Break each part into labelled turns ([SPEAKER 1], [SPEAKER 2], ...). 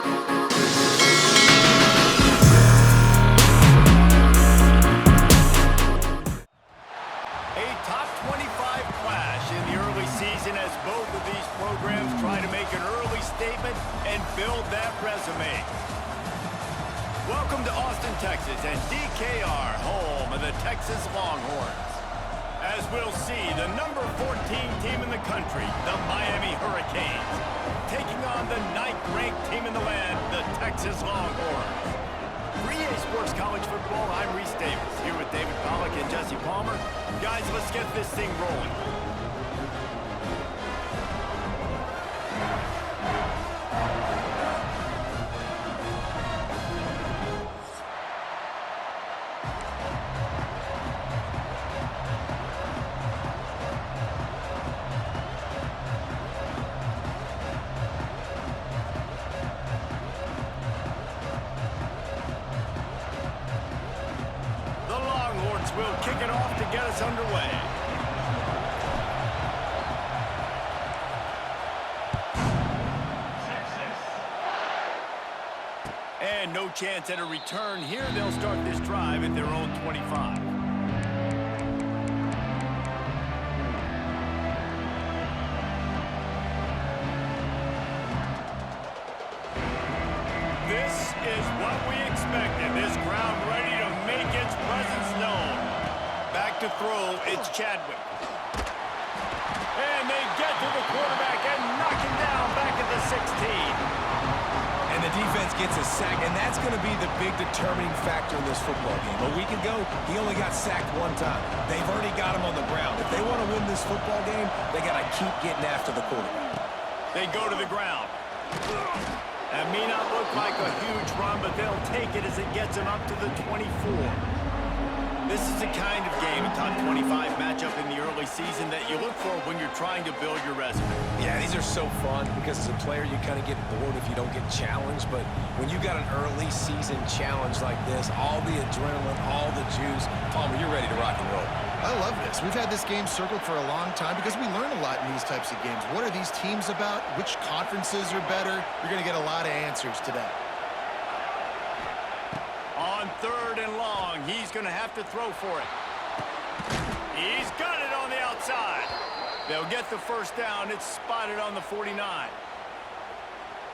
[SPEAKER 1] A top 25 clash in the early season as both of these programs try to make an early statement and build that resume. Welcome to Austin, Texas, and DKR, home of the Texas Longhorns. As we'll see, the number 14 team in the country, the Miami Hurricanes, taking on the 9th-ranked team in the land, the Texas Longhorns. For EA Sports College Football, I'm Reese Davis, here with David Pollack and Jesse Palmer. Guys, let's get this thing rolling. Will kick it off to get us underway. And no chance at a return here. They'll start this drive at their own 25. This is what we expected. This crowd ready to make its presence known. Back to throw, it's Chadwick. And they get to the quarterback and knock him down back at the 16.
[SPEAKER 2] And the defense gets a sack, and that's going to be the big determining factor in this football game. A week ago, he only got sacked one time. They've already got him on the ground. If they want to win this football game, they got to keep getting after the quarterback.
[SPEAKER 1] They go to the ground. That may not look like a huge run, but they'll take it as it gets them up to the 24. This is the kind of game, a top 25 matchup in the early season, that you look for when you're trying to build your resume.
[SPEAKER 2] Yeah, these are so fun because as a player, you kind of get bored if you don't get challenged. But when you got an early season challenge like this, all the adrenaline, all the juice, Palmer, you're ready to rock and roll.
[SPEAKER 3] I love this. We've had this game circled for a long time because we learn a lot in these types of games. What are these teams about? Which conferences are better? You're going to get a lot of answers today.
[SPEAKER 1] On 3rd and long, he's going to have to throw for it. He's got it on the outside. They'll get the first down. It's spotted on the 49.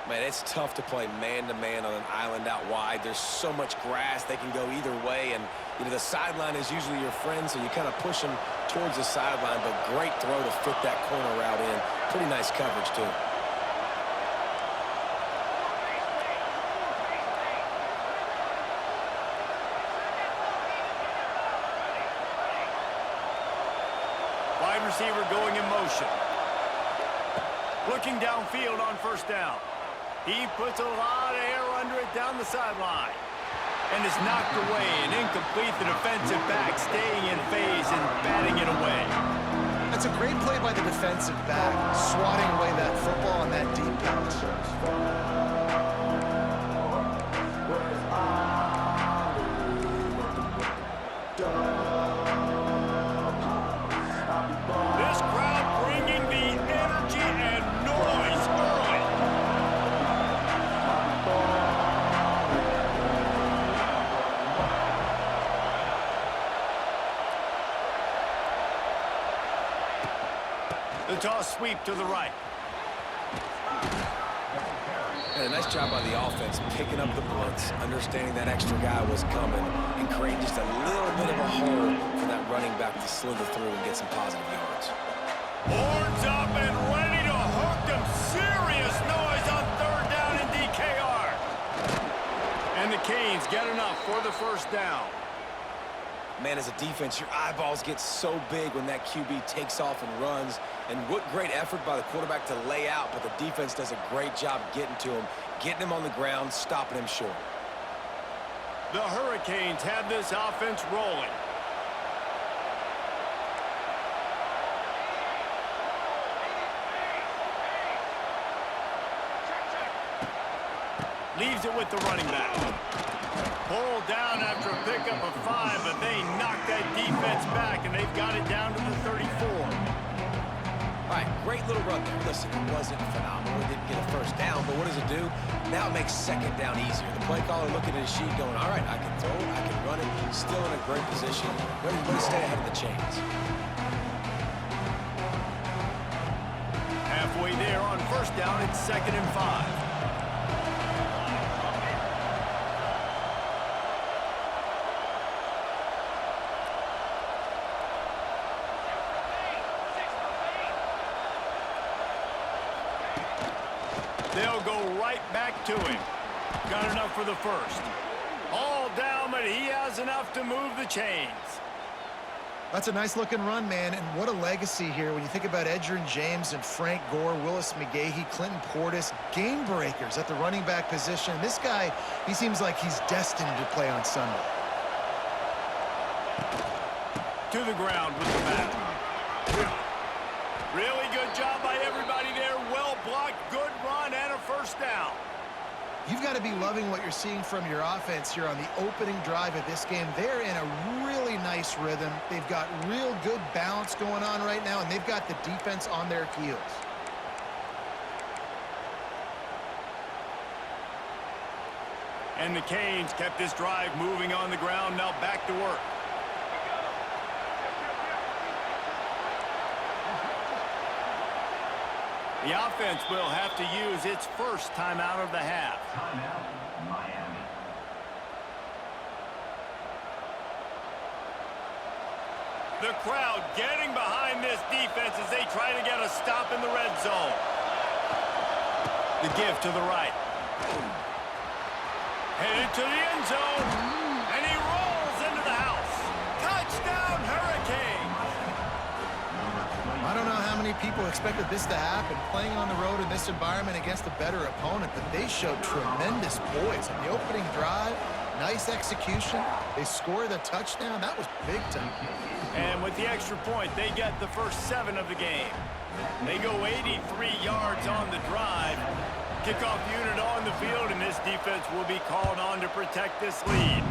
[SPEAKER 2] Man, it's tough to play man-to-man on an island out wide. There's so much grass. They can go either way. And, you know, the sideline is usually your friend, so you kind of push them towards the sideline. But great throw to fit that corner route in. Pretty nice coverage, too.
[SPEAKER 1] Wide receiver going in motion. Looking downfield on first down. He puts a lot of air under it down the sideline. And it's knocked away and incomplete. The defensive back staying in phase and batting it away.
[SPEAKER 3] That's a great play by the defensive back, swatting away that football on that deep bounce.
[SPEAKER 1] This crowd bringing the energy and noise early. The toss sweep to the right.
[SPEAKER 2] And a nice job by the offense picking up the blitz, understanding that extra guy was coming, and creating just a little bit of a hole for that running back to slither through and get some positive yards.
[SPEAKER 1] Horns up and ready to hook them. Serious noise on 3rd down in DKR. And the Canes get enough for the first down.
[SPEAKER 2] Man, as a defense, your eyeballs get so big when that QB takes off and runs. And what great effort by the quarterback to lay out, but the defense does a great job getting to him, getting him on the ground, stopping him short.
[SPEAKER 1] The Hurricanes have this offense rolling. Leaves it with the running back. Pulled down after a pickup of 5, but they knock that defense back, and they've got it down to the 34.
[SPEAKER 2] All right, great little run there. Listen, it wasn't phenomenal. It didn't get a first down, but what does it do? Now it makes second down easier. The play caller looking at his sheet going, all right, I can throw it, I can run it. Still in a great position. Ready to stay ahead of the chains.
[SPEAKER 1] Halfway there on first down, it's 2nd and 5. They'll go right back to him. Got enough for the first. All down, but he has enough to move the chains.
[SPEAKER 3] That's a nice-looking run, man, and what a legacy here. When you think about Edgerrin James and Frank Gore, Willis McGahee, Clinton Portis, game breakers at the running back position. This guy, he seems like he's destined to play on Sunday.
[SPEAKER 1] To the ground with the bat. Really good job by everybody there. Well blocked, good run, and a first down.
[SPEAKER 3] You've got to be loving what you're seeing from your offense here on the opening drive of this game. They're in a really nice rhythm. They've got real good balance going on right now, and they've got the defense on their heels.
[SPEAKER 1] And the Canes kept this drive moving on the ground. Now back to work. The offense will have to use its first timeout of the half.
[SPEAKER 4] Timeout, Miami.
[SPEAKER 1] The crowd getting behind this defense as they try to get a stop in the red zone. The give to the right. Headed to the end zone. And he rolls into the house. Touchdown, Hurricanes!
[SPEAKER 3] I don't know how many people expected this to happen, playing on the road in this environment against a better opponent, but they showed tremendous poise on the opening drive. Nice execution. They scored a touchdown. That was big time.
[SPEAKER 1] And with the extra point, they get the first 7 of the game. They go 83 yards on the drive. Kickoff unit on the field, and this defense will be called on to protect this lead.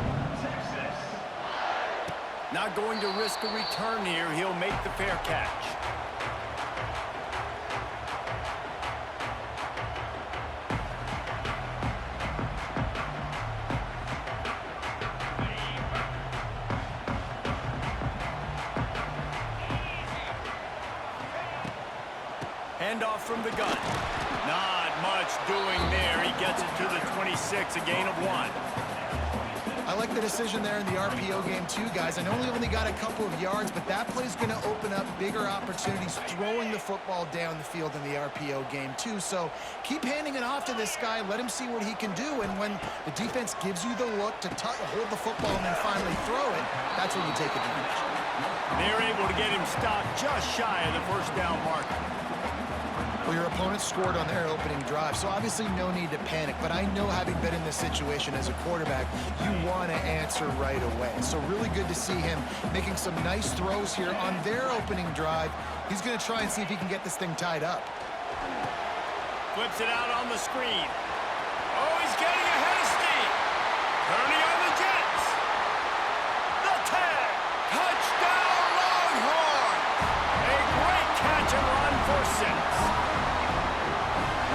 [SPEAKER 1] Not going to risk a return here. He'll make the fair catch. Handoff from the gun. Not much doing there. He gets it to the 26, a gain of 1.
[SPEAKER 3] I like the decision there in the RPO game too, guys. I know he only got a couple of yards, but that play is going to open up bigger opportunities throwing the football down the field in the RPO game too. So keep handing it off to this guy. Let him see what he can do. And when the defense gives you the look to hold the football and then finally throw it, that's when you take advantage.
[SPEAKER 1] They're able to get him stopped just shy of the first down marker.
[SPEAKER 3] Well, your opponent scored on their opening drive, so obviously no need to panic. But I know, having been in this situation as a quarterback, you want to answer right away. So really good to see him making some nice throws here on their opening drive. He's going to try and see if he can get this thing tied up.
[SPEAKER 1] Flips it out on the screen. Oh, he's getting ahead of steam. Turning on the Jets. The tag. Touchdown, Longhorns. A great catch and run for 6.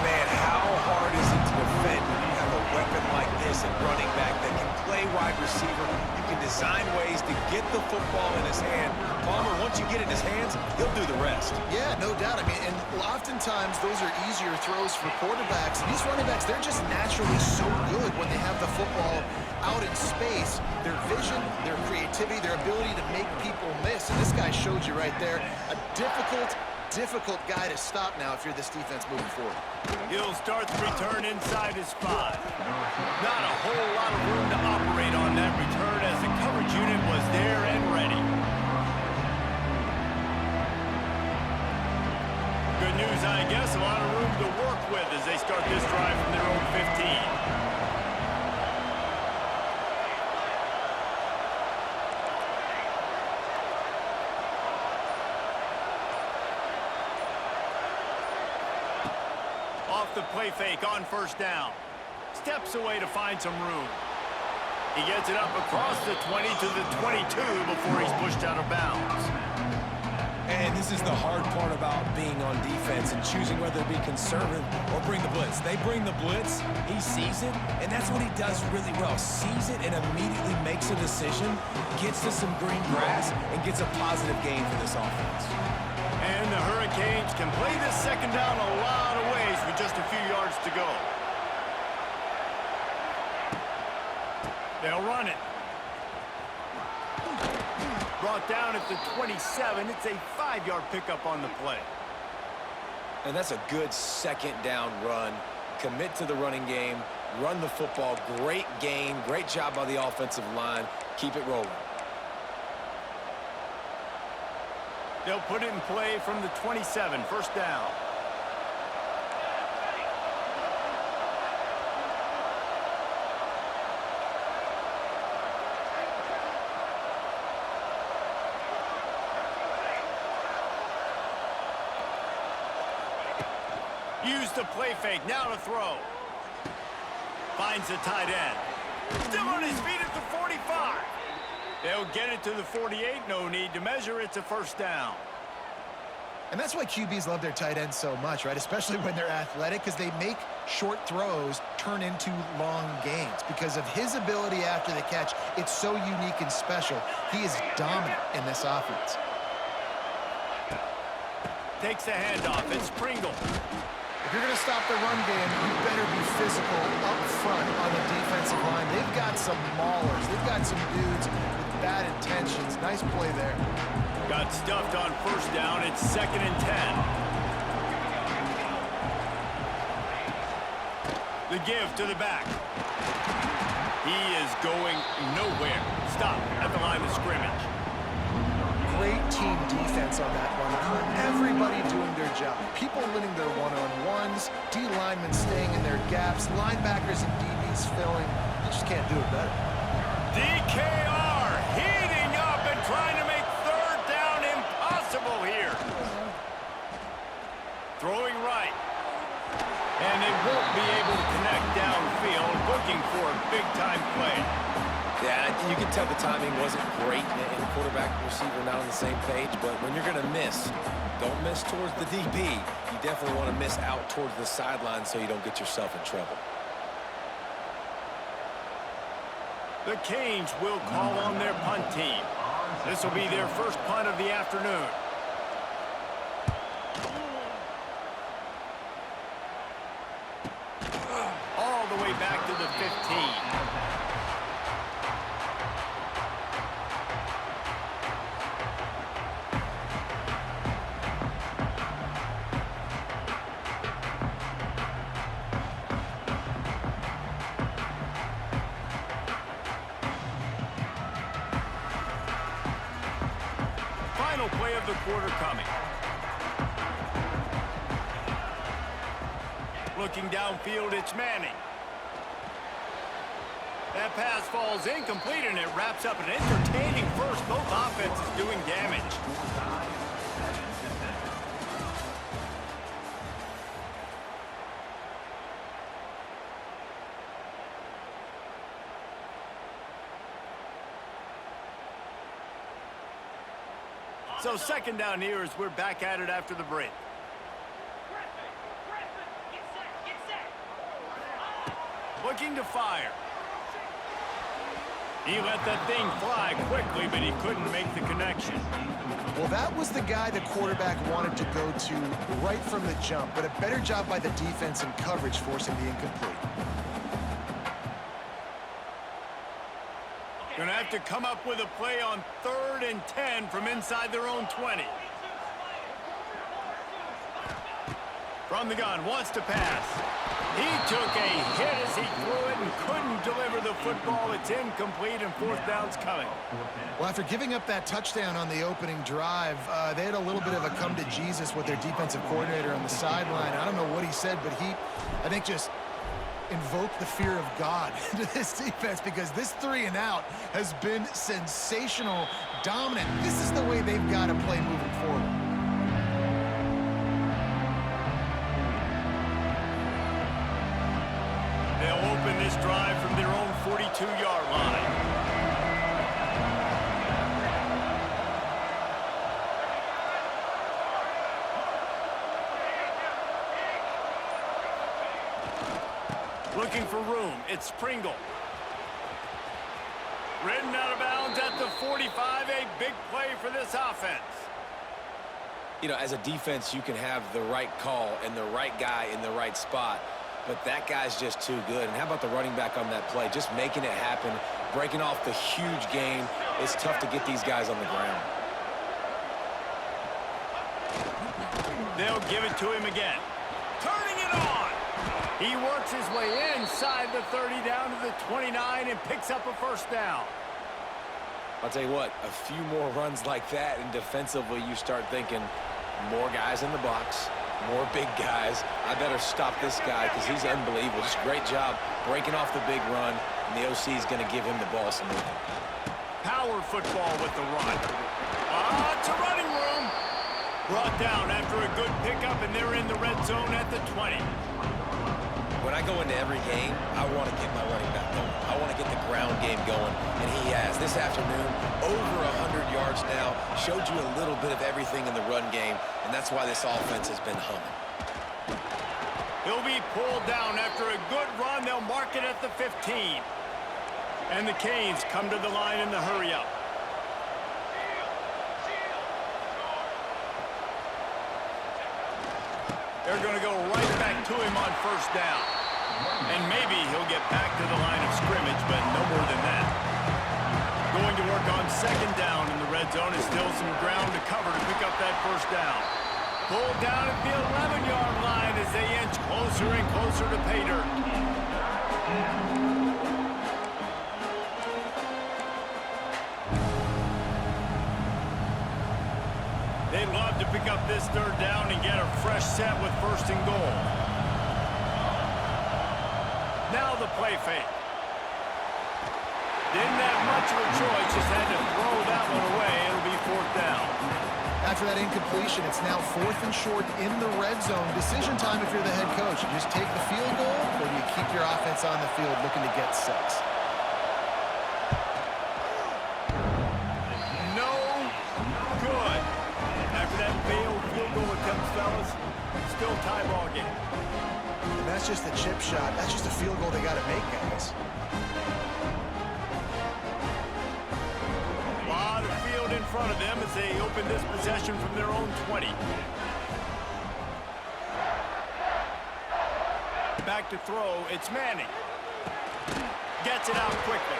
[SPEAKER 2] Man, how hard is it to defend when you have a weapon like this at running back that can play wide receiver? You can design ways to get the football in his hand. Palmer, once you get it in his hands, he'll do the rest.
[SPEAKER 3] Yeah, no doubt. I mean, and oftentimes those are easier throws for quarterbacks. These running backs, they're just naturally so good when they have the football out in space. Their vision, their creativity, their ability to make people miss. And this guy showed you right there a difficult guy to stop now if you're this defense moving forward.
[SPEAKER 1] He'll start the return inside his 5. Not a whole lot of room to operate on that return as the coverage unit was there and ready. Good news, I guess, a lot of room to work with as they start this drive from their own 15. Off the play fake on first down. Steps away to find some room. He gets it up across the 20 to the 22 before he's pushed out of bounds.
[SPEAKER 2] And This is the hard part about being on defense and choosing whether to be conservative or bring the blitz. They bring the blitz, he sees it, and that's what he does really well. Sees it and immediately makes a decision, gets to some green grass, and gets a positive gain for this offense.
[SPEAKER 1] And the Hurricanes can play this second down a lot of ways with just a few yards to go. They'll run it. Brought down at the 27. It's a 5-yard pickup on the play.
[SPEAKER 2] And that's a good second down run. Commit to the running game, run the football. Great gain, great job by the offensive line. Keep it rolling.
[SPEAKER 1] They'll put it in play from the 27, first down. Use the play fake, now to throw. Finds the tight end. Still on his feet at the 45. They'll get it to the 48, no need to measure, it's a first down.
[SPEAKER 3] And that's why QBs love their tight ends so much, right? Especially when they're athletic, because they make short throws turn into long gains. Because of his ability after the catch, it's so unique and special. He is dominant in this offense.
[SPEAKER 1] Takes the handoff, it's Pringle.
[SPEAKER 3] If you're going to stop the run game, you better be physical up front on the defensive line. They've got some maulers. They've got some dudes with bad intentions. Nice play there.
[SPEAKER 1] Got stuffed on first down. It's 2nd and 10. The give to the back. He is going nowhere. Stop at the line of scrimmage.
[SPEAKER 3] Great team defense on that one. Everybody doing their job. People winning their one-on-ones, D-linemen staying in their gaps, linebackers and DBs filling. You just can't do it better.
[SPEAKER 1] DKR heating up and trying to make third down impossible here. Throwing right. And they won't be able to connect downfield, looking for a big-time play.
[SPEAKER 2] Yeah, you can tell the timing wasn't great, and quarterback and receiver not on the same page, but when you're going to miss, don't miss towards the DB. You definitely want to miss out towards the sideline so you don't get yourself in trouble.
[SPEAKER 1] The Canes will call on their punt team. This will be their first punt of the afternoon. All the way back to the 15. Play of the quarter coming. Looking downfield, it's Manning. That pass falls incomplete, and it wraps up an entertaining first. Both offenses doing damage. So second down here as we're back at it after the break. Looking to fire. He let that thing fly quickly, but he couldn't make the connection.
[SPEAKER 3] Well, that was the guy the quarterback wanted to go to right from the jump, but a better job by the defense and coverage forcing the incomplete.
[SPEAKER 1] Going to have to come up with a play on 3rd and 10 from inside their own 20. From the gun, wants to pass. He took a hit as he threw it and couldn't deliver the football. It's incomplete, and 4th down's coming.
[SPEAKER 3] Well, after giving up that touchdown on the opening drive, they had a little bit of a come to Jesus with their defensive coordinator on the sideline. I don't know what he said, but he, I think, just invoke the fear of God into this defense, because this 3-and-out has been sensational, dominant. This is the way they've got to play moving forward.
[SPEAKER 1] They'll open this drive from their own 42-yard line. Looking for room. It's Pringle. Ridden out of bounds at the 45. A big play for this offense.
[SPEAKER 2] You know, as a defense, you can have the right call and the right guy in the right spot, but that guy's just too good. And how about the running back on that play? Just making it happen, breaking off the huge gain. It's tough to get these guys on the ground.
[SPEAKER 1] They'll give it to him again. Turning it on. He works his way inside the 30 down to the 29 and picks up a first down.
[SPEAKER 2] I'll tell you what, a few more runs like that, and defensively you start thinking more guys in the box, more big guys. I better stop this guy because he's unbelievable. Just great job breaking off the big run, and the OC is going to give him the ball some more.
[SPEAKER 1] Power football with the run. It's a running room. Brought down after a good pickup, and they're in the red zone at the 20.
[SPEAKER 2] When I go into every game, I want to get my running back going. I want to get the ground game going, and he has. This afternoon, over 100 yards now, showed you a little bit of everything in the run game, and that's why this offense has been humming.
[SPEAKER 1] He'll be pulled down after a good run. They'll mark it at the 15. And the Canes come to the line in the hurry-up. They're going to go right back to him on first down. And maybe he'll get back to the line of scrimmage, but no more than that. Going to work on second down in the red zone. Is still some ground to cover to pick up that first down. Pulled down at the 11-yard line as they inch closer and closer to pay dirt. They'd love to pick up this third down and get a fresh set with first and goal. Now the play fake. Didn't have much of a choice, just had to throw that one away. It'll be fourth down.
[SPEAKER 3] After that incompletion, it's now 4th and short in the red zone. Decision time if you're the head coach. You just take the field goal, or do you keep your offense on the field looking to get 6?
[SPEAKER 1] Still tie ball game.
[SPEAKER 3] And that's just a chip shot. That's just a field goal they got to make, guys.
[SPEAKER 1] A lot of field in front of them as they open this possession from their own 20. Back to throw. It's Manning. Gets it out quickly.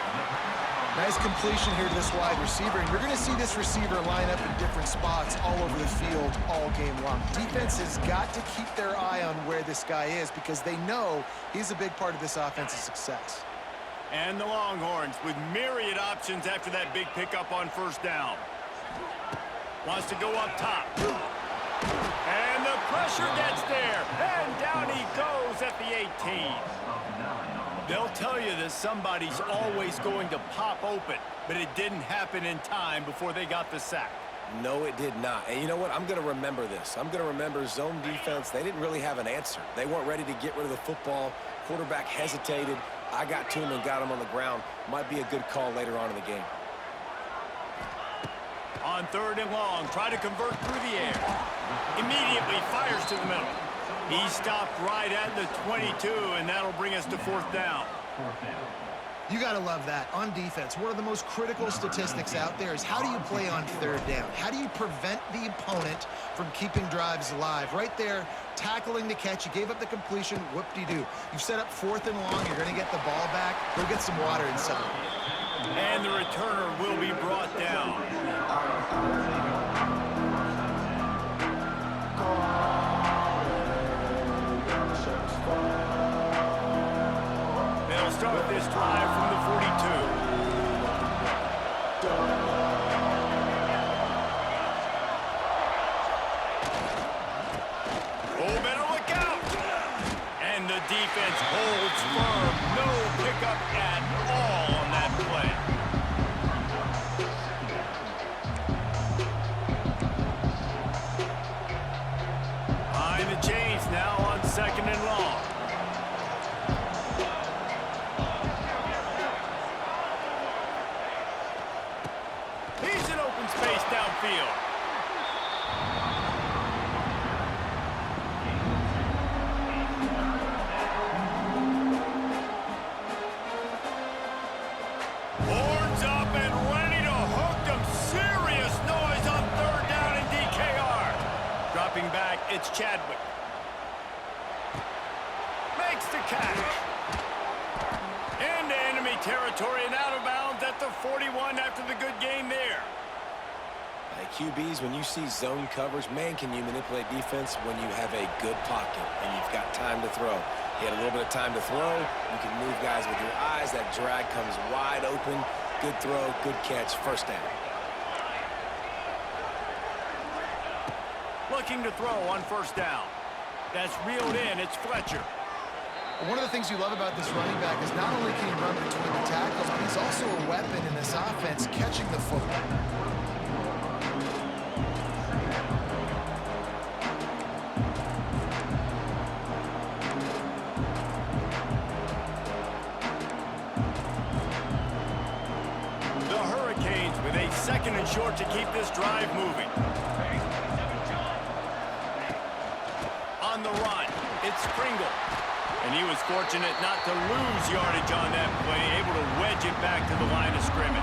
[SPEAKER 3] Nice completion here to this wide receiver, and you're going to see this receiver line up in different spots all over the field all game long. Defense has got to keep their eye on where this guy is because they know he's a big part of this offense's success.
[SPEAKER 1] And the Longhorns with myriad options after that big pickup on first down. Wants to go up top. And the pressure gets there, and down he goes at the 18. They'll tell you that somebody's always going to pop open, but it didn't happen in time before they got the sack.
[SPEAKER 2] No, it did not. And you know what? I'm going to remember this. I'm going to remember zone defense. They didn't really have an answer. They weren't ready to get rid of the football. Quarterback hesitated. I got to him and got him on the ground. Might be a good call later on in the game.
[SPEAKER 1] On third and long, try to convert through the air. Immediately fires to the middle. He stopped right at the 22, and that'll bring us to fourth down.
[SPEAKER 3] You got to love that. On defense, one of the most critical statistics out there is how do you play on third down? How do you prevent the opponent from keeping drives alive? Right there, tackling the catch. You gave up the completion. Whoop-de-doo. You've set up fourth and long. You're going to get the ball back. Go get some water inside.
[SPEAKER 1] And the returner will be brought down. They'll start this drive from the 42. Oh, better look out! And the defense holds firm. No pickup at all on that play. Behind the chains now on second and long. He's in open space downfield. Makes the catch. Into enemy territory and out of bounds at the 41 after the good game there.
[SPEAKER 2] QBs, when you see zone coverage, man, can you manipulate defense when you have a good pocket and you've got time to throw. He had a little bit of time to throw. You can move guys with your eyes. That drag comes wide open. Good throw, good catch, first down.
[SPEAKER 1] Looking to throw on first down. That's reeled in. It's Fletcher.
[SPEAKER 3] One of the things you love about this running back is not only can he run between the tackles, but he's also a weapon in this offense catching the football.
[SPEAKER 1] Second and short to keep this drive moving. On the run, it's Pringle. And he was fortunate not to lose yardage on that play, able to wedge it back to the line of scrimmage.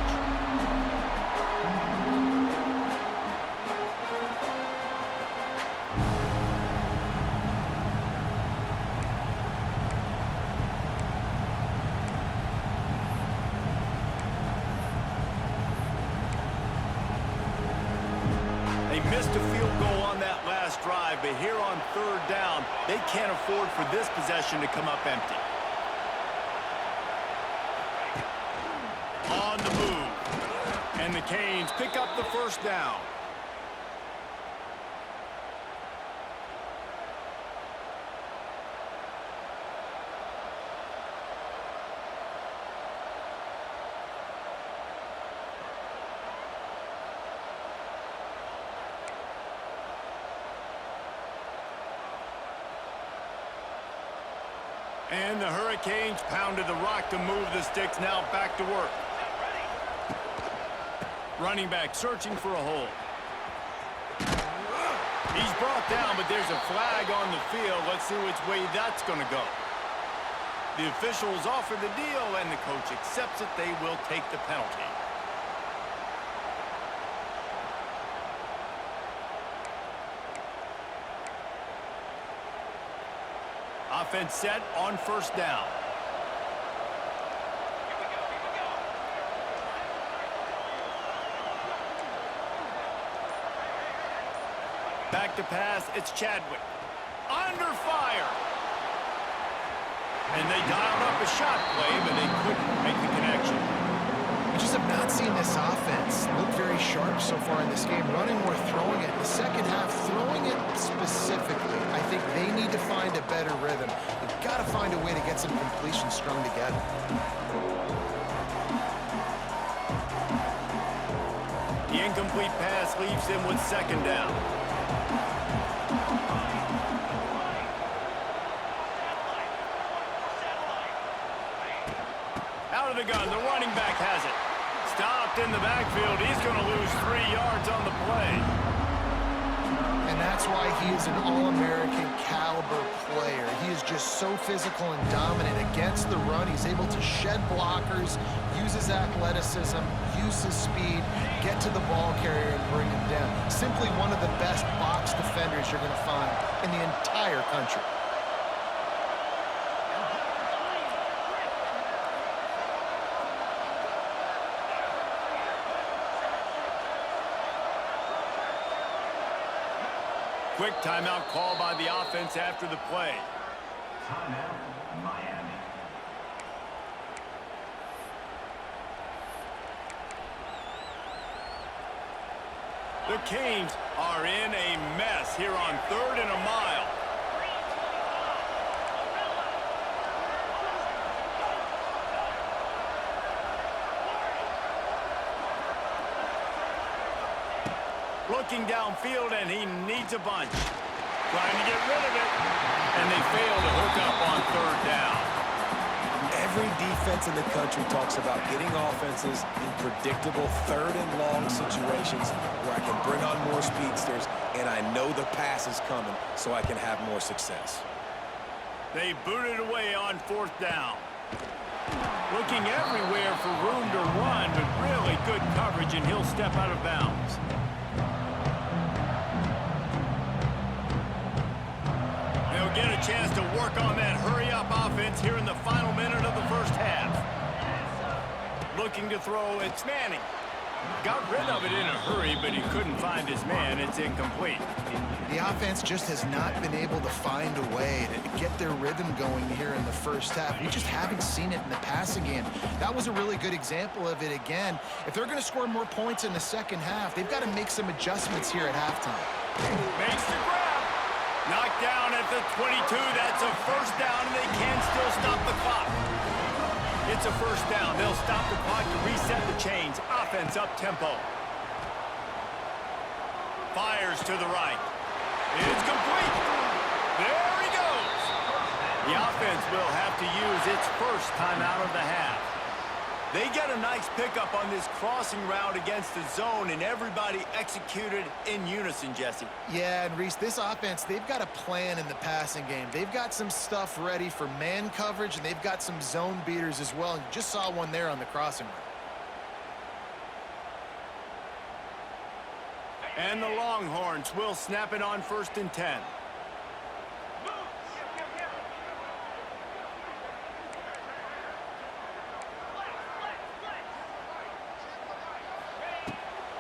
[SPEAKER 1] Missed a field goal on that last drive, but here on third down, they can't afford for this possession to come up empty. On the move. And the Canes pick up the first down. And the Hurricanes pounded the rock to move the sticks, now back to work. Running back searching for a hole. He's brought down, but there's a flag on the field. Let's see which way that's going to go. The officials offer the deal, and the coach accepts it. They will take the penalty. Offense set on first down. Back to pass, it's Chadwick. Under fire. And they dialed up a shot play, but they couldn't make the connection.
[SPEAKER 3] We just have not seen this offense look very sharp so far in this game. Running or throwing it. In the second half, throwing it specifically. I think they need to find a better rhythm. They've got to find a way to get some completions strung together.
[SPEAKER 1] The incomplete pass leaves them with second down. Out of the gun, the running back has it. Stopped in the backfield. He's going to lose 3 yards on the play.
[SPEAKER 3] And that's why he is an All-American caliber player. He is just so physical and dominant against the run. He's able to shed blockers, use his athleticism, use his speed, get to the ball carrier and bring him down. Simply one of the best box defenders you're going to find in the entire country.
[SPEAKER 1] Quick timeout call by the offense after the play.
[SPEAKER 4] Timeout, Miami.
[SPEAKER 1] The Canes are in a mess here on 3rd and a mile. Looking downfield, and he needs a bunch. Trying to get rid of it, and they fail to hook up on 3rd down.
[SPEAKER 2] Every defense in the country talks about getting offenses in predictable 3rd and long situations where I can bring on more speedsters, and I know the pass is coming, so I can have more success.
[SPEAKER 1] They booted away on 4th down. Looking everywhere for room to run, but really good coverage, and he'll step out of bounds. They'll get a chance to work on that hurry-up offense here in the final minute of the first half. Looking to throw, it's Manning. Got rid of it in a hurry, but he couldn't find his man. It's incomplete.
[SPEAKER 3] The offense just has not been able to find a way to get their rhythm going here in the first half. We just haven't seen it in the passing game. That was a really good example of it again. If they're going to score more points in the second half, they've got to make some adjustments here at halftime.
[SPEAKER 1] Makes the grab. Knocked down at the 22. That's a first down, and they can still stop the clock. It's a first down. They'll stop the clock to reset the chains. Offense up tempo. Fires to the right. It's complete. There he goes. The offense will have to use its first timeout of the half. They get a nice pickup on this crossing route against the zone, and everybody executed in unison, Jesse.
[SPEAKER 3] Yeah, and Reese, this offense, they've got a plan in the passing game. They've got some stuff ready for man coverage, and they've got some zone beaters as well. And you just saw one there on the crossing route.
[SPEAKER 1] And the Longhorns will snap it on 1st and 10.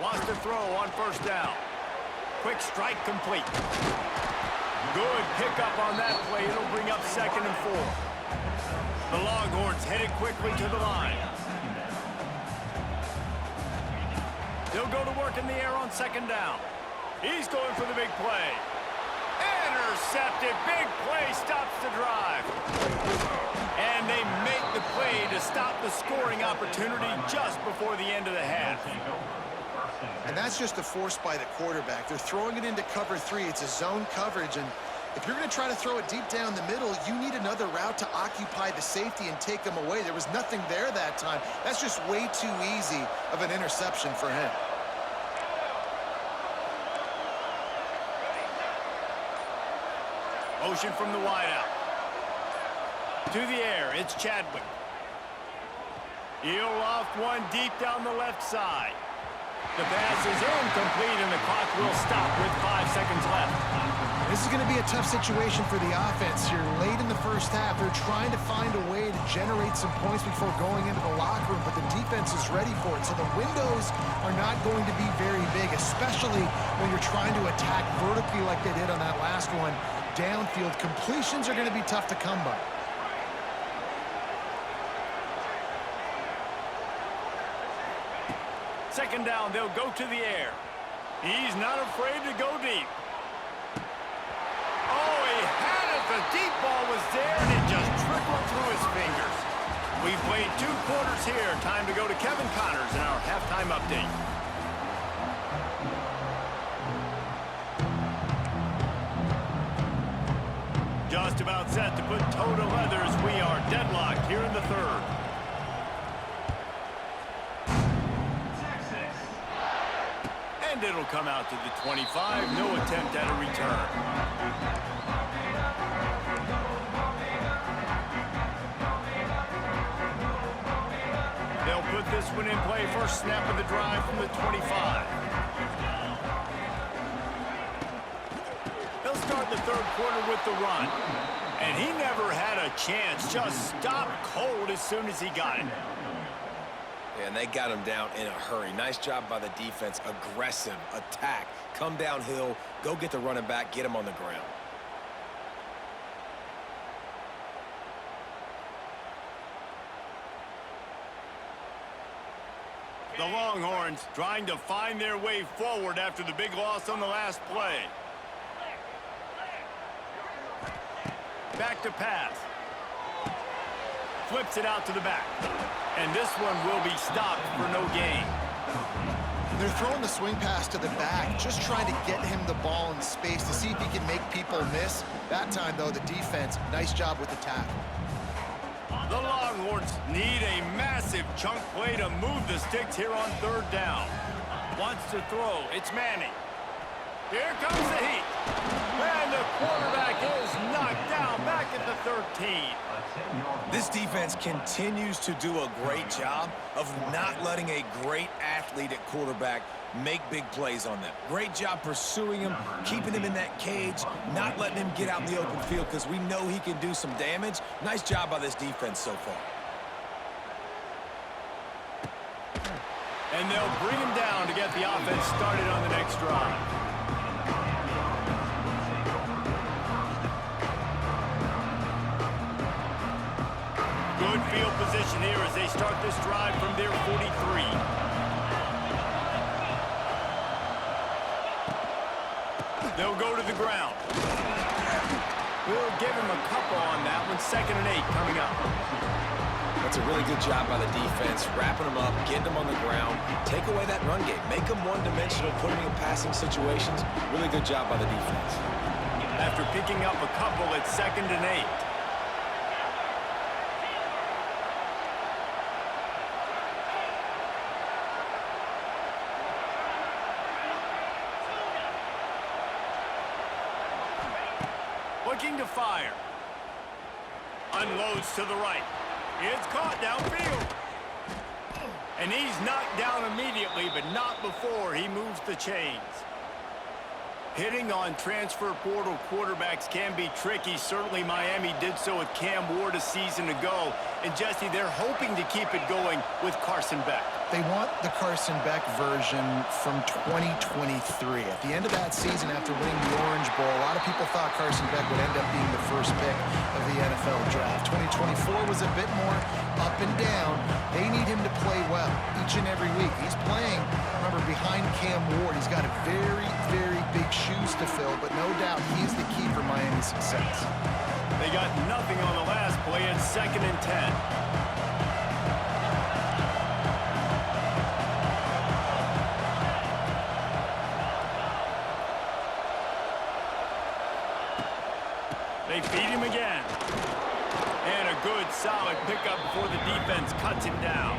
[SPEAKER 1] Wants to throw on 1st down. Quick strike complete. Good pickup on that play. It'll bring up 2nd and 4. The Longhorns headed quickly to the line. They'll go to work in the air on 2nd down. He's going for the big play. Intercepted. Big play stops the drive. And they make the play to stop the scoring opportunity just before the end of the half.
[SPEAKER 3] And that's just a force by the quarterback. They're throwing it into cover 3. It's a zone coverage, and if you're going to try to throw it deep down the middle, you need another route to occupy the safety and take them away. There was nothing there that time. That's just way too easy of an interception for him.
[SPEAKER 1] Motion from the wideout. To the air, it's Chadwick. He'll loft one deep down the left side. The pass is incomplete, and the clock will stop with 5 seconds left.
[SPEAKER 3] This is going to be a tough situation for the offense here. Late in the first half, they're trying to find a way to generate some points before going into the locker room, but the defense is ready for it. So the windows are not going to be very big, especially when you're trying to attack vertically like they did on that last one. Downfield completions are going to be tough to come by.
[SPEAKER 1] Second down, they'll go to the air. He's not afraid to go deep. Oh, he had it. The deep ball was there, and it just trickled through his fingers. We've played 2 quarters here. Time to go to Kevin Connors in our halftime update. Just about set to put toe to leather as we are deadlocked here in the 3rd. And it'll come out to the 25. No attempt at a return. They'll put this one in play. First snap of the drive from the 25. They'll start the 3rd quarter with the run. And he never had a chance. Just stopped cold as soon as he got it.
[SPEAKER 2] And they got him down in a hurry. Nice job by the defense. Aggressive attack. Come downhill. Go get the running back. Get him on the ground.
[SPEAKER 1] The Longhorns trying to find their way forward after the big loss on the last play. Back to pass. Flips it out to the back. And this one will be stopped for no gain.
[SPEAKER 3] They're throwing the swing pass to the back, just trying to get him the ball in space to see if he can make people miss. That time, though, the defense, nice job with the tackle.
[SPEAKER 1] The Longhorns need a massive chunk play to move the sticks here on 3rd down. Wants to throw. It's Manning. Here comes the heat. And the quarterback is knocked down back at the 13.
[SPEAKER 2] This defense continues to do a great job of not letting a great athlete at quarterback make big plays on them. Great job pursuing him, keeping him in that cage, not letting him get out in the open field because we know he can do some damage. Nice job by this defense so far.
[SPEAKER 1] And they'll bring him down to get the offense started on the next drive. Good field position here as they start this drive from their 43. They'll go to the ground. We'll give him a couple on that one. 2nd and 8 coming up.
[SPEAKER 2] That's a really good job by the defense, wrapping them up, getting them on the ground, take away that run game, make them one-dimensional, put them in passing situations. Really good job by the defense.
[SPEAKER 1] After picking up a couple, it's 2nd and 8. Looking to fire. Unloads to the right. It's caught downfield. And he's knocked down immediately, but not before he moves the chains. Hitting on transfer portal quarterbacks can be tricky. Certainly Miami did so with Cam Ward a season ago. And Jesse, they're hoping to keep it going with Carson Beck.
[SPEAKER 3] They want the Carson Beck version from 2023. At the end of that season, after winning the Orange Bowl, a lot of people thought Carson Beck would end up being the first pick of the NFL draft. 2024 was a bit more up and down. They need him to play well each and every week. He's playing, remember, behind Cam Ward. He's got a very, very big shoes to fill, but no doubt he's the key for Miami's success.
[SPEAKER 1] They got nothing on the last play. It's 2nd and 10. They feed him again. And a good, solid pickup before the defense cuts him down.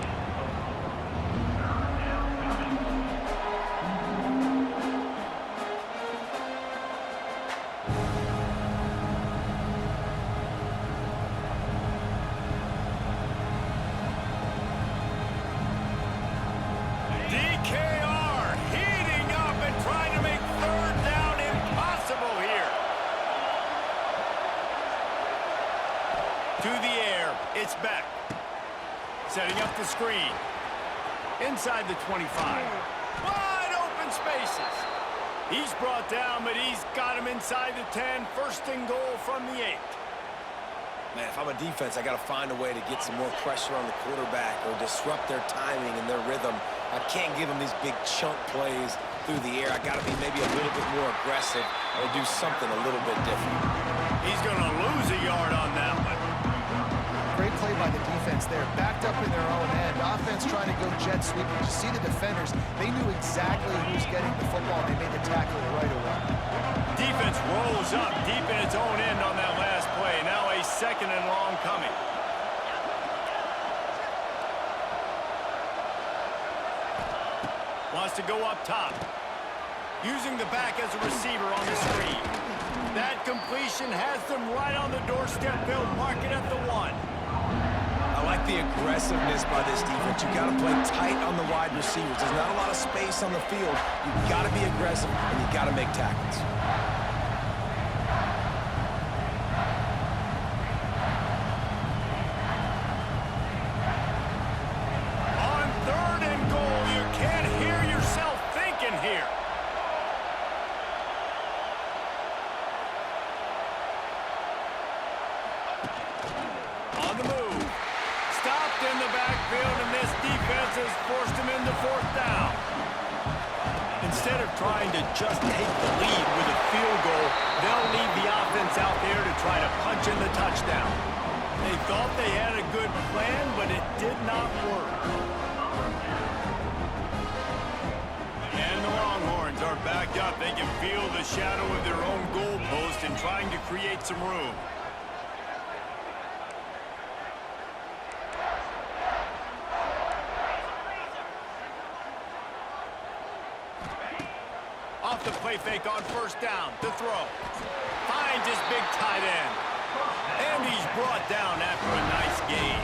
[SPEAKER 1] DKR heating up and trying to make 3rd down impossible here. To the air, it's Beck. Setting up the screen. Inside the 25. Wide open spaces. He's brought down, but he's got him inside the 10. 1st and goal from the 8.
[SPEAKER 2] Man, if I'm a defense, I got to find a way to get some more pressure on the quarterback or disrupt their timing and their rhythm. I can't give them these big chunk plays through the air. I got to be maybe a little bit more aggressive or do something a little bit different.
[SPEAKER 1] He's going to lose a yard on that one.
[SPEAKER 3] Great play by the defense there. Backed up in their own end. Offense trying to go jet sweep. You see the defenders. They knew exactly who's getting the football, and they made the tackle right away.
[SPEAKER 1] Defense rolls up deep in its own end on that last play. Now a 2nd and long coming. Wants to go up top. Using the back as a receiver on the screen. That completion has them right on the doorstep. They'll mark it at the 1.
[SPEAKER 2] I like the aggressiveness by this defense. You got to play tight on the wide receivers. There's not a lot of space on the field. You got to be aggressive, and you got to make tackles.
[SPEAKER 1] On 3rd and goal, you can't hear yourself thinking here. On the move. Stopped in the backfield, and this defense has forced him into 4th down. Instead of trying to just take the lead with a field goal, they'll leave the offense out there to try to punch in the touchdown. They thought they had a good plan, but it did not work. And the Longhorns are backed up. They can feel the shadow of their own goalpost and trying to create some room. off the play fake on first down. The throw. Finds his big tight end. And he's brought down after a nice gain.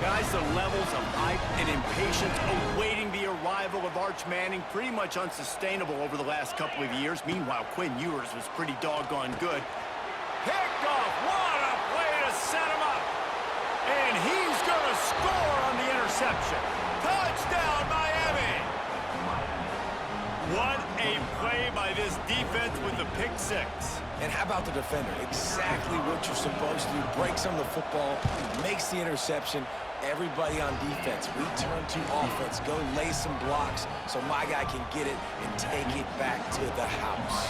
[SPEAKER 1] Guys, the levels of hype and impatience awaiting the arrival of Arch Manning pretty much unsustainable over the last couple of years. Meanwhile, Quinn Ewers was pretty doggone good. Picked off. What a play to set him up. And he's going to score on the interception. Touchdown, Miami. What a play by this defense with the pick six.
[SPEAKER 2] And how about the defender? Exactly what you're supposed to do. Breaks on the football, makes the interception. Everybody on defense, return to offense. Go lay some blocks so my guy can get it and take it back to the house.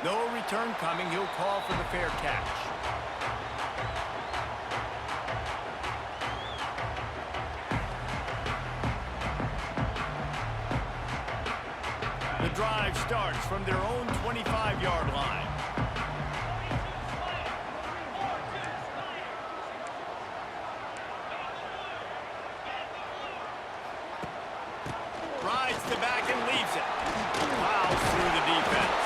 [SPEAKER 1] No return coming. He'll call for the fair catch. The drive starts from their own 25-yard line. Rides to back and leaves it. Plows through the defense.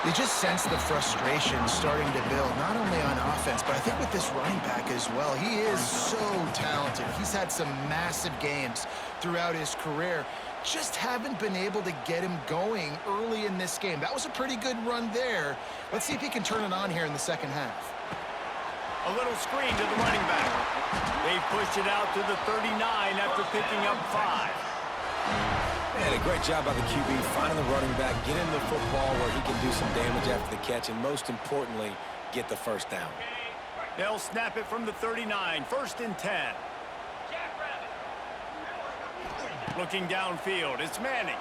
[SPEAKER 3] You just sense the frustration starting to build, not only on offense, but I think with this running back as well. He is so talented. He's had some massive games throughout his career. Just haven't been able to get him going early in this game. That was a pretty good run there. Let's see if he can turn it on here in the second half.
[SPEAKER 1] A little screen to the running back. They've pushed it out to the 39 after picking up 5.
[SPEAKER 2] Man, a great job by the QB, finding the running back, get him the football where he can do some damage after the catch, and most importantly, get the first down.
[SPEAKER 1] They'll snap it from the 39, 1st and 10. Looking downfield, it's Manning.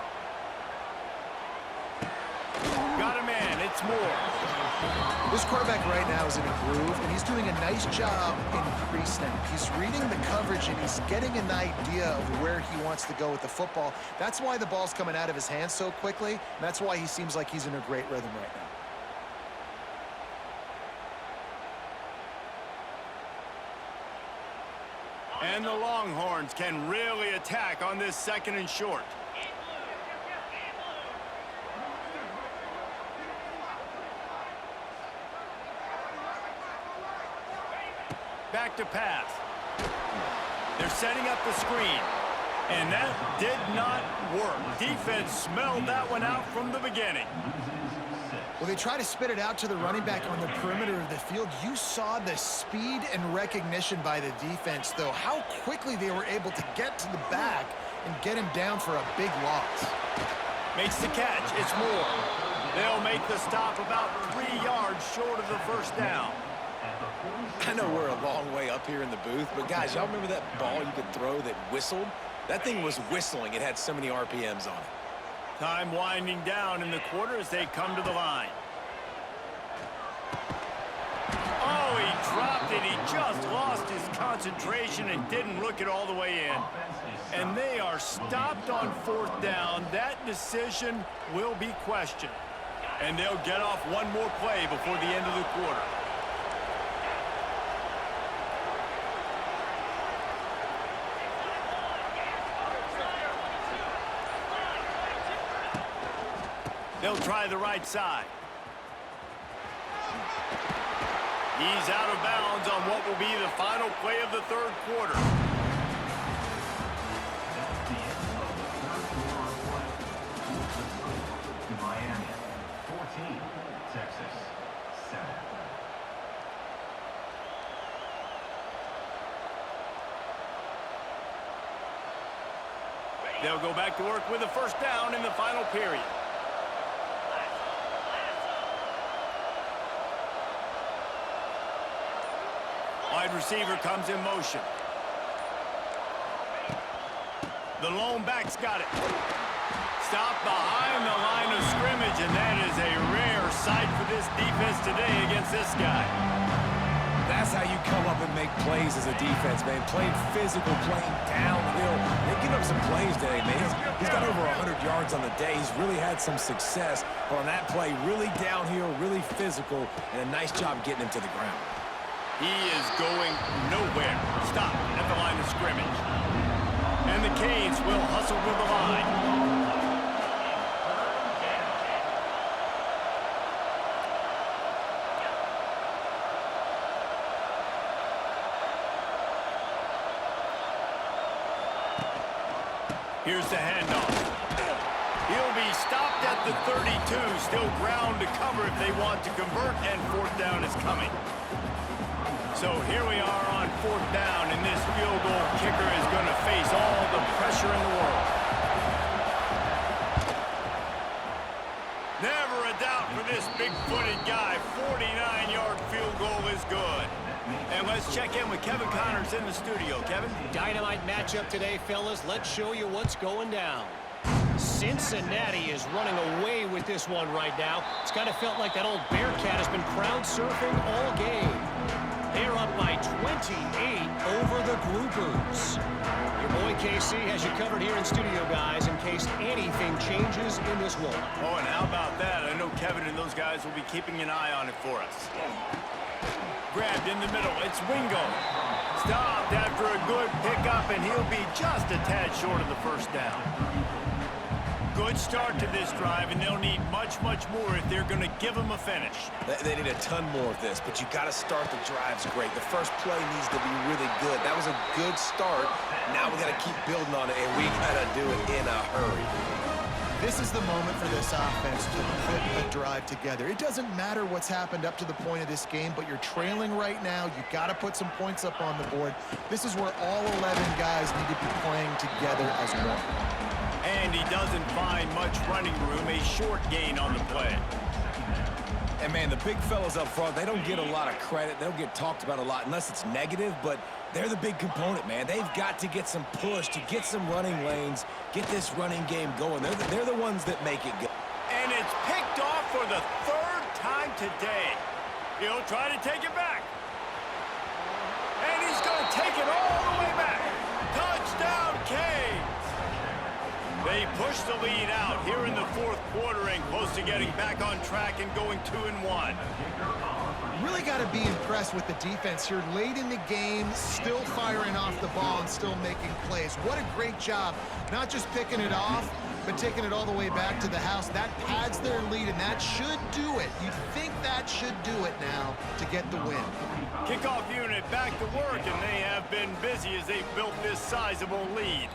[SPEAKER 1] Got a man, it's Moore.
[SPEAKER 3] This quarterback right now is in a groove, and he's doing a nice job in pre-snap. He's reading the coverage, and he's getting an idea of where he wants to go with the football. That's why the ball's coming out of his hands so quickly, and that's why he seems like he's in a great rhythm right now.
[SPEAKER 1] And the Longhorns can really attack on this 2nd and short. Back to pass. They're setting up the screen. And that did not work. Defense smelled that one out from the beginning.
[SPEAKER 3] Well, they try to spit it out to the running back on the perimeter of the field. You saw the speed and recognition by the defense, though. How quickly they were able to get to the back and get him down for a big loss.
[SPEAKER 1] Makes the catch. It's Moore. They'll make the stop about 3 yards short of the first down.
[SPEAKER 2] I know we're a long way up here in the booth, but guys, y'all remember that ball you could throw that whistled? That thing was whistling. It had so many RPMs on it.
[SPEAKER 1] Time winding down in the quarter as they come to the line. Oh, he dropped it. He just lost his concentration and didn't look it all the way in. And they are stopped on 4th down. That decision will be questioned. And they'll get off one more play before the end of the quarter. They'll try the right side. He's out of bounds on what will be the final play of the 3rd quarter.
[SPEAKER 4] That's the end of the 3rd quarter of play. Miami 14, Texas 7.
[SPEAKER 1] They'll go back to work with a 1st down in the final period. Wide receiver comes in motion. The lone back's got it. Stopped behind the line of scrimmage, and that is a rare sight for this defense today against this guy.
[SPEAKER 2] That's how you come up and make plays as a defense, man. Playing physical, playing downhill. They've given up some plays today, man. He's got over 100 yards on the day. He's really had some success. But on that play, really downhill, really physical, and a nice job getting him to the ground.
[SPEAKER 1] He is going nowhere. Stop at the line of scrimmage. And the Canes will hustle to the line. Here's the handoff. He'll be stopped at the 32. Still ground to cover if they want to convert, and fourth down is coming. So here we are on fourth down, and this field goal kicker is going to face all the pressure in the world. Never a doubt for this big-footed guy. 49-yard field goal is good. And let's check in with Kevin Connors in the studio. Kevin?
[SPEAKER 5] Dynamite matchup today, fellas. Let's show you what's going down. Cincinnati is running away with this one right now. It's kind of felt like that old Bearcat has been crowd surfing all game. They're up by 28 over the Groupers. Your boy KC has you covered here in studio, guys, in case anything changes in this one.
[SPEAKER 1] Oh, and how about that? I know Kevin and those guys will be keeping an eye on it for us. Grabbed in the middle. It's Wingo. Stopped after a good pickup, and he'll be just a tad short of the first down. Good start to this drive, and they'll need much, much more if they're going to give them a finish.
[SPEAKER 2] They need a ton more of this, but you got to start the drives great. The first play needs to be really good. That was a good start. Now we got to keep building on it, and we got to do it in a hurry.
[SPEAKER 3] This is the moment for this offense to put a drive together. It doesn't matter what's happened up to the point of this game, but you're trailing right now. You've got to put some points up on the board. This is where all 11 guys need to be playing together as one.
[SPEAKER 1] And he doesn't find much running room, a short gain on the play.
[SPEAKER 2] And, man, the big fellas up front, they don't get a lot of credit. They don't get talked about a lot unless it's negative, but they're the big component, man. They've got to get some push, to get some running lanes, get this running game going. They're the ones that make it go.
[SPEAKER 1] And it's picked off for the third time today. He'll try to take it back. And he's going to take it all the way back. Touchdown, Canes. They push the lead out here in the fourth quarter and close to getting back on track and going 2-1.
[SPEAKER 3] Really got to be impressed with the defense here late in the game, still firing off the ball and still making plays. What a great job, not just picking it off, but taking it all the way back to the house. That pads their lead, and that should do it. You'd think that should do it now to get the win.
[SPEAKER 1] Kickoff unit back to work, and they have been busy as they've built this sizable lead.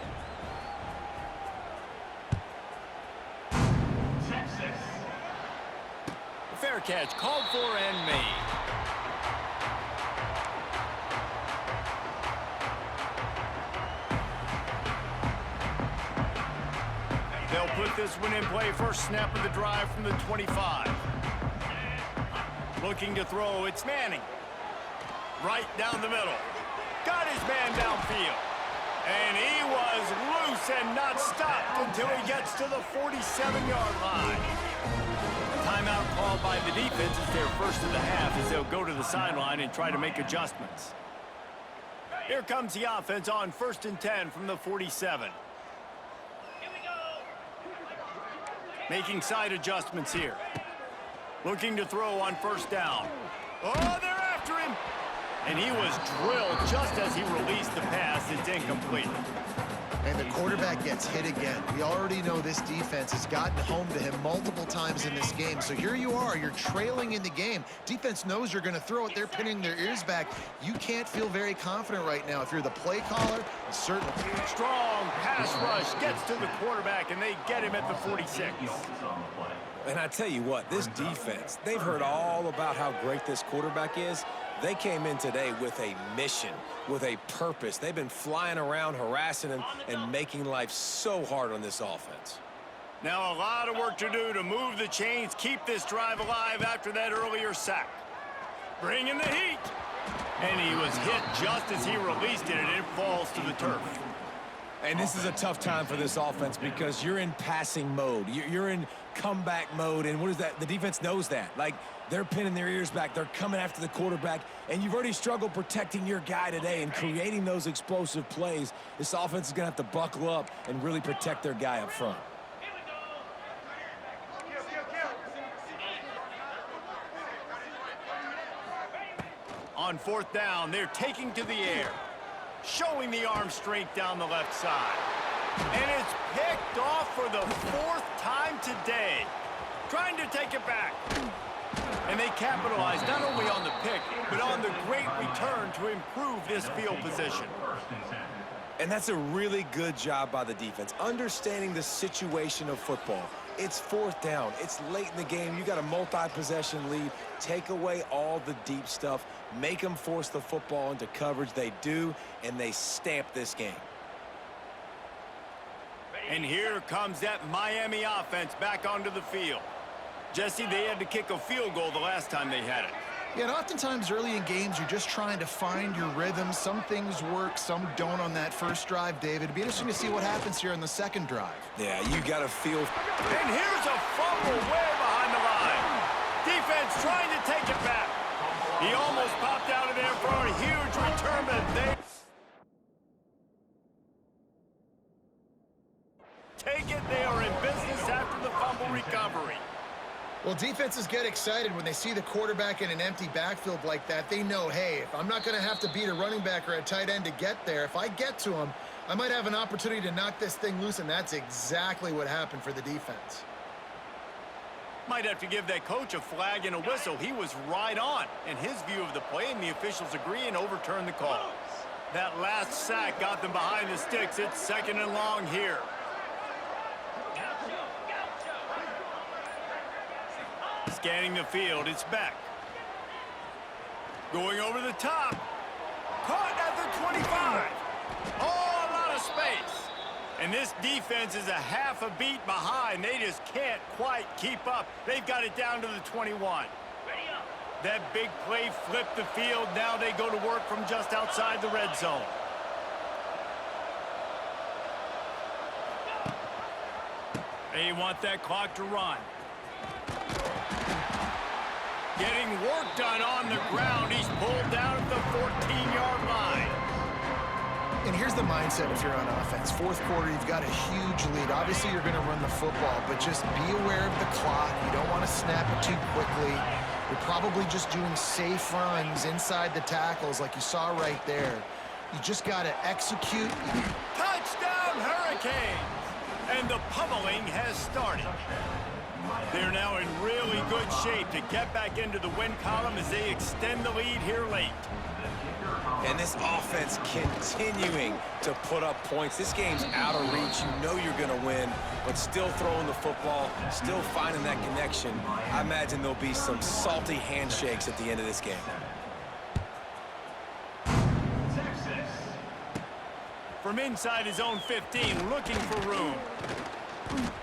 [SPEAKER 1] Fair catch called for and made. They'll put this one in play. First snap of the drive from the 25. Looking to throw, it's Manning. Right down the middle. Got his man downfield. And he was loose and not stopped until he gets to the 47-yard line. Timeout called by the defense is their first of the half as they'll go to the sideline and try to make adjustments. Here comes the offense on 1st and 10 from the 47. Making side adjustments here. Looking to throw on first down. Oh, they're after him. And he was drilled just as he released the pass. It's incomplete.
[SPEAKER 3] And the quarterback gets hit again. We already know this defense has gotten home to him multiple times in this game. So here you are, you're trailing in the game. Defense knows you're going to throw it. They're pinning their ears back. You can't feel very confident right now. If you're the play caller, certainly.
[SPEAKER 1] Strong pass rush gets to the quarterback, and they get him at the 46.
[SPEAKER 2] And I tell you what, this defense, they've heard all about how great this quarterback is. They came in today with a mission, with a purpose. They've been flying around, harassing him, and making life so hard on this offense.
[SPEAKER 1] Now a lot of work to do to move the chains, keep this drive alive after that earlier sack. Bringing the heat. And he was hit just as he released it, and it falls to the turf.
[SPEAKER 2] And this is a tough time for this offense because you're in passing mode. You're in comeback mode, and what is that? The defense knows that. Like, they're pinning their ears back. They're coming after the quarterback, and you've already struggled protecting your guy today and creating those explosive plays. This offense is going to have to buckle up and really protect their guy up front.
[SPEAKER 1] On fourth down, they're taking to the air, showing the arm strength down the left side. And it's picked off for the fourth time today. Trying to take it back. And they capitalize not only on the pick, but on the great return to improve this field position.
[SPEAKER 2] And that's a really good job by the defense, understanding the situation of football. It's fourth down. It's late in the game. You got a multi-possession lead. Take away all the deep stuff. Make them force the football into coverage. They do, and they stamp this game.
[SPEAKER 1] And here comes that Miami offense back onto the field. Jesse, they had to kick a field goal the last time they had it.
[SPEAKER 3] Yeah, and oftentimes early in games, you're just trying to find your rhythm. Some things work, some don't on that first drive, David. It'd be interesting to see what happens here in the second drive.
[SPEAKER 2] Yeah, you got to feel.
[SPEAKER 1] And here's a fumble way behind the line. Defense trying to take it back. He almost popped out of there for a huge return, but they take it. They are in business after the fumble recovery.
[SPEAKER 3] Well, defenses get excited when they see the quarterback in an empty backfield like that. They know, hey, if I'm not going to have to beat a running back or a tight end to get there, if I get to him, I might have an opportunity to knock this thing loose, and that's exactly what happened for the defense.
[SPEAKER 1] Might have to give that coach a flag and a whistle. He was right on in his view of the play, and the officials agree and overturn the call. That last sack got them behind the sticks. It's second and long here. Scanning the field, it's Beck. Going over the top. Caught at the 25. Oh, a lot of space. And this defense is a half a beat behind. They just can't quite keep up. They've got it down to the 21. That big play flipped the field. Now they go to work from just outside the red zone. They want that clock to run. Getting work done on the ground. He's pulled down at the 14-yard line.
[SPEAKER 3] And here's the mindset if you're on offense. Fourth quarter, you've got a huge lead. Obviously, you're going to run the football, but just be aware of the clock. You don't want to snap it too quickly. You're probably just doing safe runs inside the tackles like you saw right there. You just got to execute.
[SPEAKER 1] Touchdown, Hurricanes! And the pummeling has started. They're now in really good shape to get back into the win column as they extend the lead here late.
[SPEAKER 2] And this offense continuing to put up points. This game's out of reach. You know you're going to win, but still throwing the football, still finding that connection. I imagine there'll be some salty handshakes at the end of this game.
[SPEAKER 1] From inside his own 15, looking for room.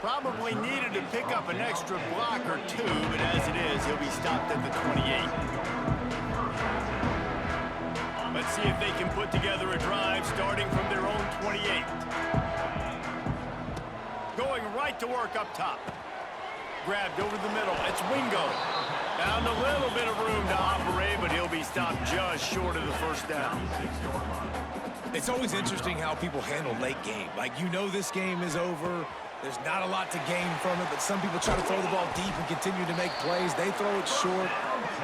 [SPEAKER 1] Probably needed to pick up an extra block or two, but as it is, he'll be stopped at the 28. Let's see if they can put together a drive starting from their own 28. Going right to work up top. Grabbed over the middle. It's Wingo. Found a little bit of room to operate, but he'll be stopped just short of the first down.
[SPEAKER 2] It's always interesting how people handle late game. Like, you know this game is over. There's not a lot to gain from it, but some people try to throw the ball deep and continue to make plays. They throw it short.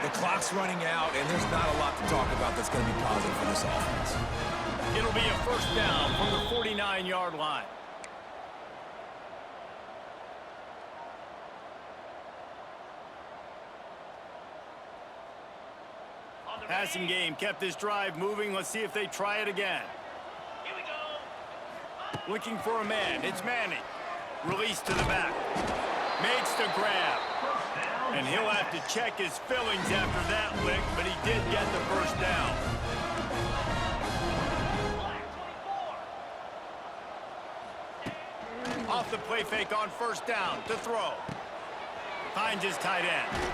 [SPEAKER 2] The clock's running out, and there's not a lot to talk about that's going to be positive for this offense.
[SPEAKER 1] It'll be a first down from the 49-yard line. Passing game kept this drive moving. Let's see if they try it again. Here we go. Looking for a man. It's Manning. Release to the back. Makes the grab. And he'll have to check his fillings after that lick, but he did get the first down. Off the play fake on first down to throw. Finds his tight end.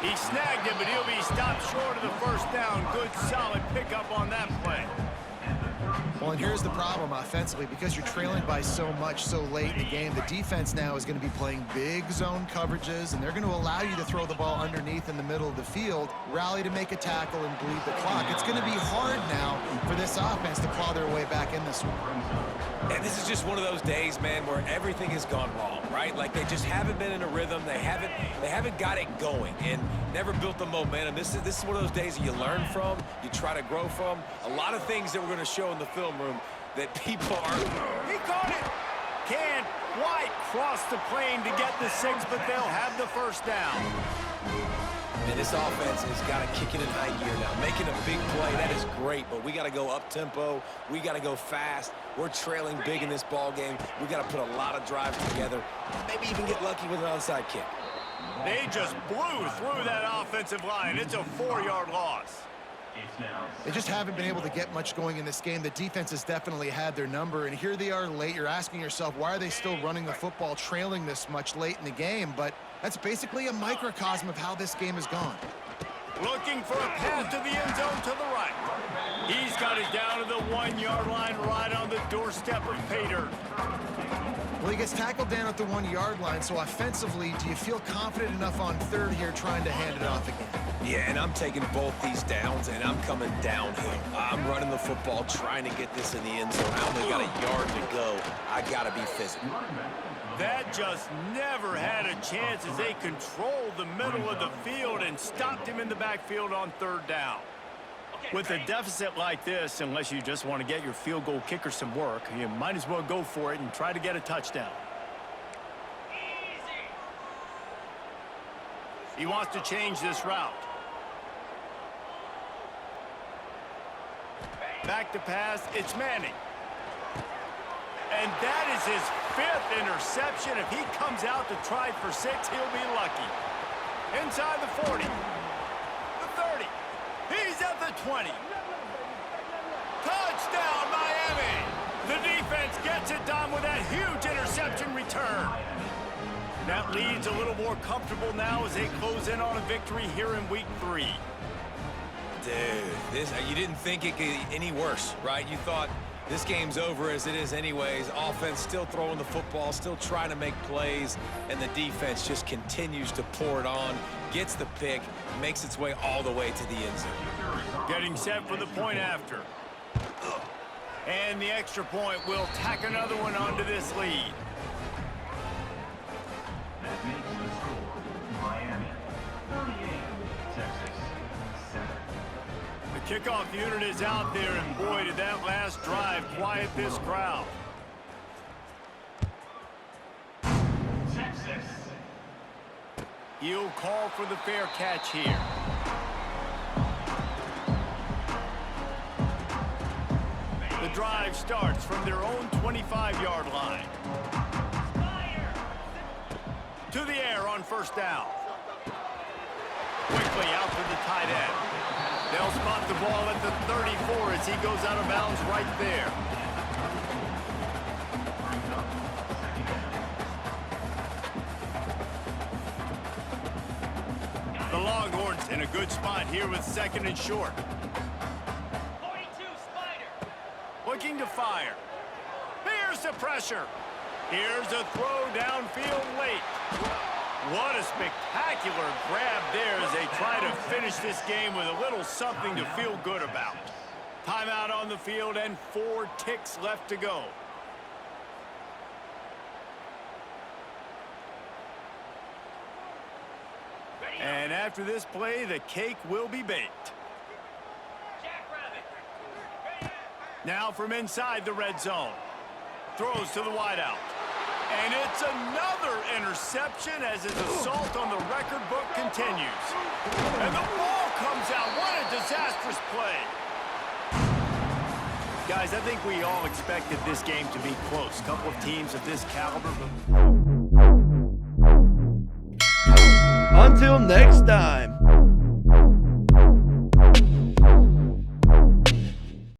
[SPEAKER 1] He snagged it, but he'll be stopped short of the first down. Good, solid pickup on that play.
[SPEAKER 3] Well, and here's the problem offensively. Because you're trailing by so much so late in the game, the defense now is going to be playing big zone coverages, and they're going to allow you to throw the ball underneath in the middle of the field, rally to make a tackle, and bleed the clock. It's going to be hard now for this offense to claw their way back in this one.
[SPEAKER 2] And this is just one of those days, man, where everything has gone wrong, right? Like they just haven't been in a rhythm. They haven't got it going and never built the momentum. This is one of those days that you learn from, you try to grow from. A lot of things that we're going to show in the film room that people are.
[SPEAKER 1] He caught it. Can White cross the plane to get the 6, but they'll have the first down.
[SPEAKER 2] And this offense has got to kick it in high gear now. Making a big play, that is great, but we got to go up-tempo. We got to go fast. We're trailing big in this ball game. We got to put a lot of drives together, maybe even get lucky with an onside kick.
[SPEAKER 1] They just blew through that offensive line. It's a 4-yard loss.
[SPEAKER 3] They just haven't been able to get much going in this game. The defense has definitely had their number, and here they are late. You're asking yourself, why are they still running the football, trailing this much late in the game? But that's basically a microcosm of how this game has gone.
[SPEAKER 1] Looking for a pass to the end zone to the right. He's got it down to the 1-yard line, right on the doorstep of pay dirt.
[SPEAKER 3] Well, he gets tackled down at the 1-yard line, so offensively, do you feel confident enough on third here trying to hand it off again?
[SPEAKER 2] Yeah, and I'm taking both these downs, and I'm coming downhill. I'm running the football, trying to get this in the end zone. I only got a yard to go. I got to be physical.
[SPEAKER 1] That just never had a chance as they controlled the middle of the field and stopped him in the backfield on third down. With a deficit like this, unless you just want to get your field goal kicker some work, you might as well go for it and try to get a touchdown. He wants to change this route. Back to pass, it's Manning. And that is his 5th interception. If he comes out to try for 6, he'll be lucky. Inside the 40, the 30, he's at the 20. Touchdown, Miami! The defense gets it done with that huge interception return. That lead's a little more comfortable now as they close in on a victory here in week 3.
[SPEAKER 2] Dude, you didn't think it could get any worse, right? You thought this game's over as it is anyways. Offense still throwing the football, still trying to make plays, and the defense just continues to pour it on, gets the pick, makes its way all the way to the end zone.
[SPEAKER 1] Getting set for the point after. And the extra point will tack another one onto this lead.
[SPEAKER 4] That makes the score Miami 38, Texas 7.
[SPEAKER 1] The kickoff unit is out there, and boy, did that last drive quiet this crowd.
[SPEAKER 4] Texas.
[SPEAKER 1] He'll call for the fair catch here. The drive starts from their own 25-yard line. To the air on first down. Quickly out to the tight end. They'll spot the ball at the 34 as he goes out of bounds right there. The Longhorns in a good spot here with 2nd and short.
[SPEAKER 6] 42 Spider.
[SPEAKER 1] Looking to fire. Here's the pressure. Here's a throw downfield late. What a spectacular grab there as they try to finish this game with a little something to feel good about. Timeout on the field and 4 ticks left to go. And after this play, the cake will be baked. Now from inside the red zone. Throws to the wideout. And it's another interception as his assault on the record book continues. And the ball comes out. What a disastrous play. Guys, I think we all expected this game to be close. A couple of teams of this caliber.
[SPEAKER 7] Until next time.